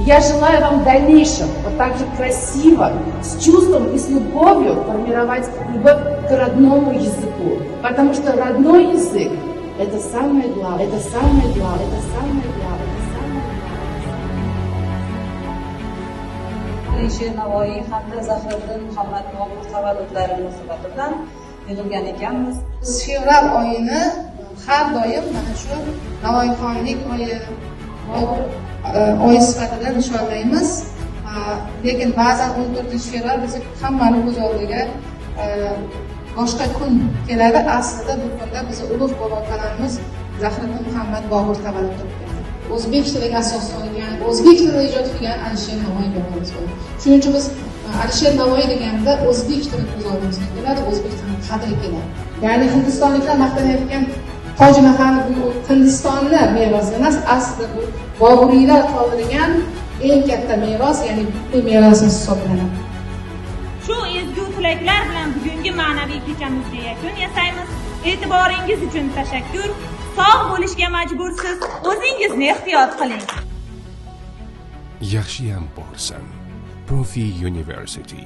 Я желаю вам в дальнейшем вот так же красиво, с чувством и с любовью формировать любовь к родному языку. Потому что родной язык – это самое главное, это самое главное, это самое главное, это самое главное. Alisher Navoiy hamda Zahiriddin Muhammad Bobur tavalludlari munosabati bilan yig'ilgan ekanmiz. Biz fevral oyini har doim mana shu Navoiyxonlik oyi sifatida nishonlaymiz. Lekin ba'zan 14-fevral biz hammani ko'z oldiga boshqa kun keladi. Aslida bu kunda biz ulug' bobokalamiz Zahiriddin Muhammad Bobur tavallud topgan. O'zbek tiliga asoslangan, o'zbek tilida ijod qilgan Alisher Navoiy bobomiz bo'ldi. Shuning uchun biz Alisher Navoiy deganda o'zbek tilini ko'z oldimizga keladi, o'zbek tilining qadri keladi. Ya'ni hindistonliklar maqtanayotgan Toj Mahal bu Hindistonni merosi emas, aslida bu Boburiylar qoldirgan eng katta meros, ya'ni bu merosimiz hisoblanadi. Shu ezgu tilaklar bilan bugungi ma'naviy kechamizga yakun yasaymiz. E'tiboringiz uchun tashakkur. Sog' bo'lishga majbursiz. O'zingizni ehtiyot qiling. Yaxshiyam borsan. Profi University